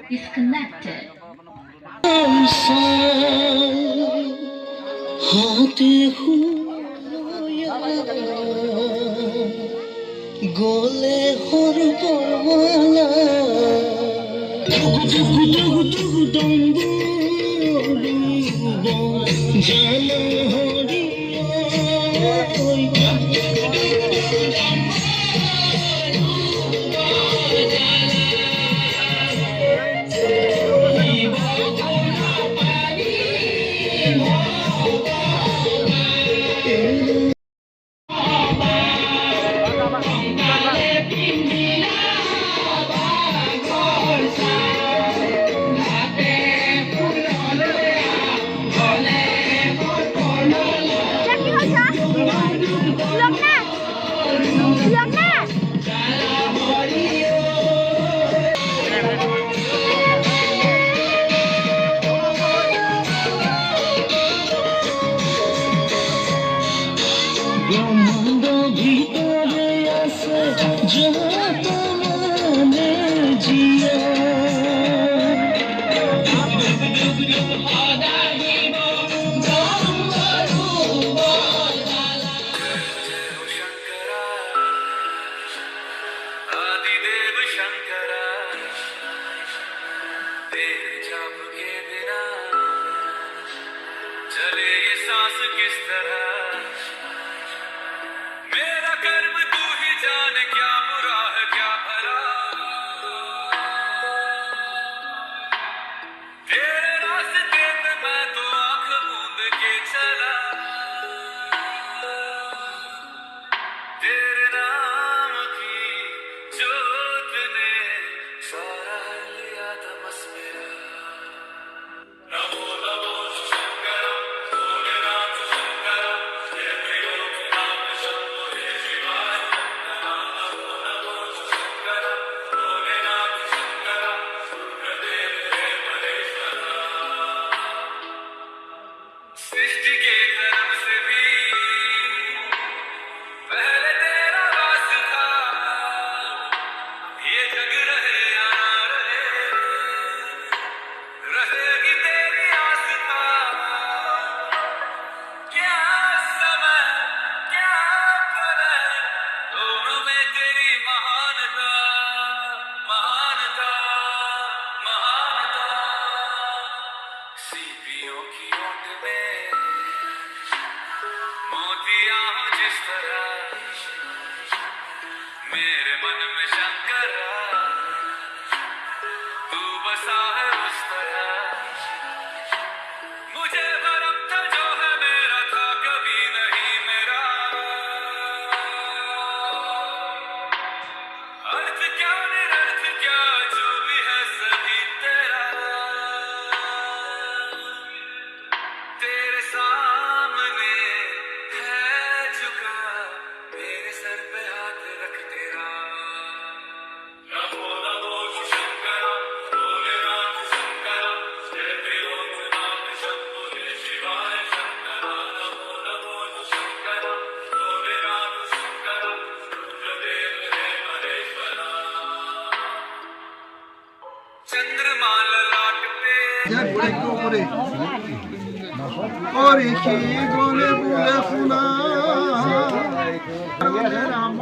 Disconnected. गोले हर परवाला दुगु दुगु दुगु डंगू जाना चले ये सांस किस तरह मेरा कर्म तू ही जाने क्या बुरा है क्या भला तेरे रास्ते पे मैं तो आंख मूंद के चला तेरे नाम की जोत ने सारा लिया था बस मेरा नमो नमो मेरे मन में शंकर तू बसा है उस तरह मुझे भरम था जो है मेरा था कभी नहीं मेरा अर्थ क्या निरर्थ क्या जो भी है सभी तेरा तेरे सामने है झुका मेरे सर पे हाथ रख तेरा नमो नमो शंकर भोलेनाथ शंकर जय त्रिलोकनाथ शंभो जय शिवाय शंकर नमो नमो शंकर भोलेनाथ शंकर रुद्रदेव हे महेश्वरा चंद्रमा ललाट पे और की गोले बुले सुना राम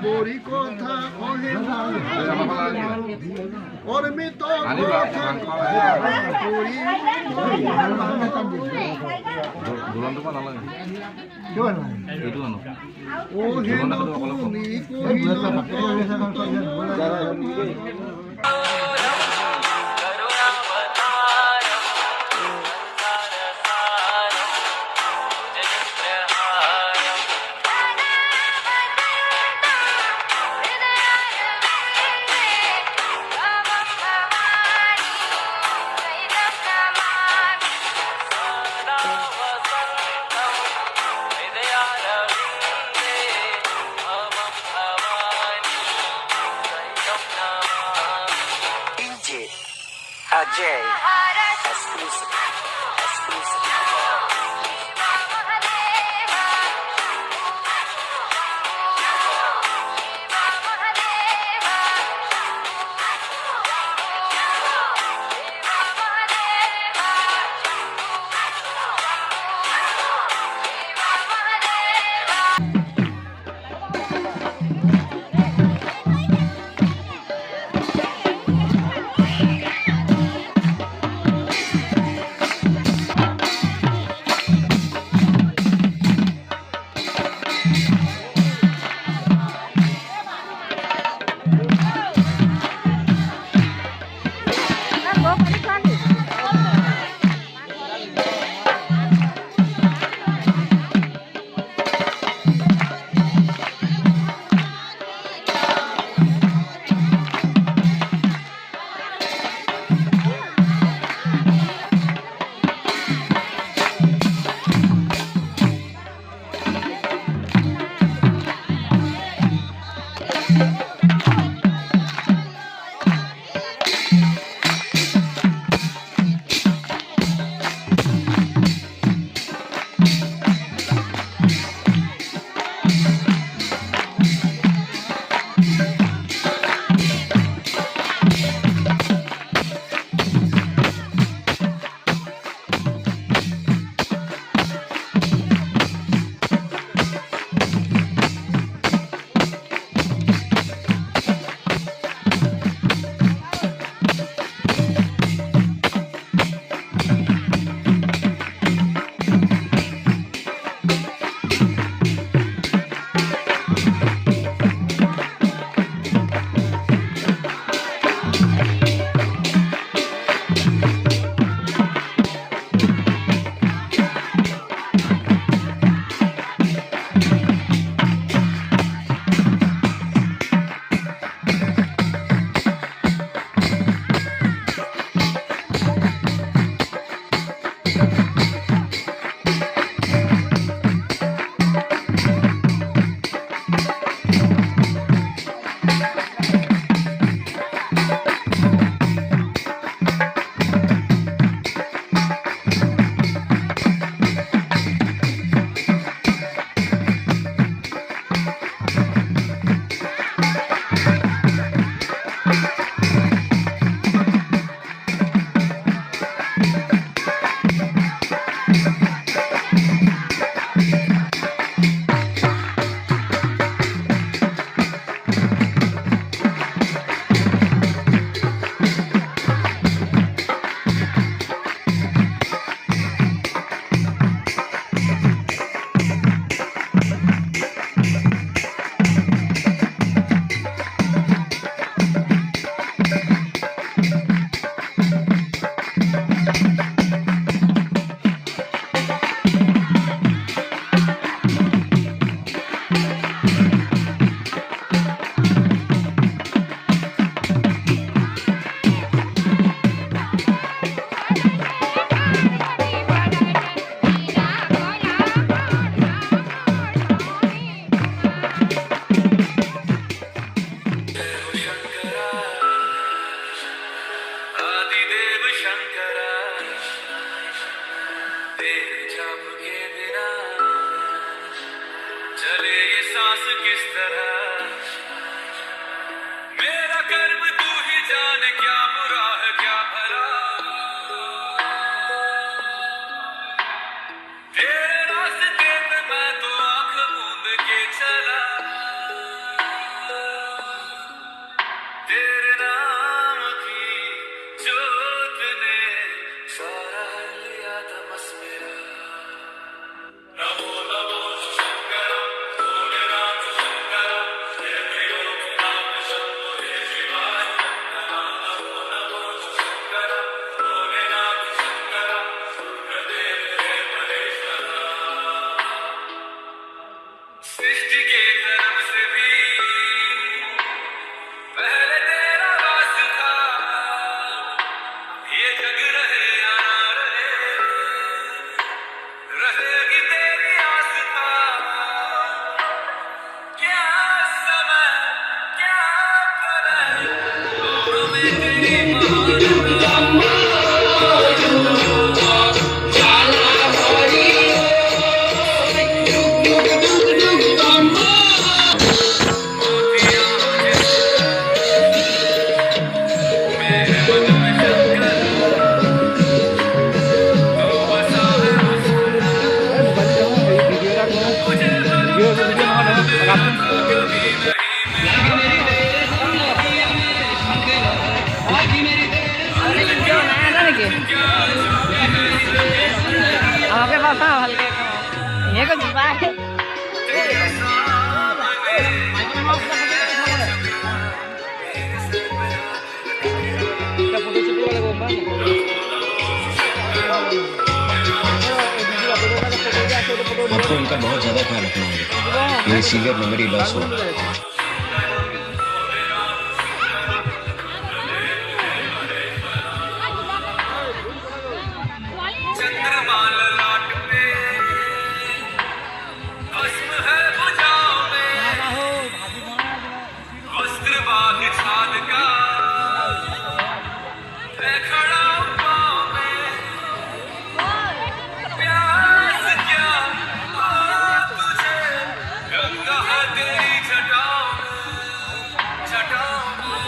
बोरी को था और मैं तो Ajay, exclusive, exclusive. आपको इनका बहुत ज्यादा ख्याल रखना होगा, ये सीवियर मेमोरी लॉस हो। चंद्रमा ललाट पे भस्म है भुजाओं में, वस्त्र बाघ छाल का है खड़ा पाँव में। प्यास क्या हो तुझे, गंगा है तेरी जटाओं में, जटाओं में,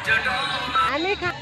जटाओं में।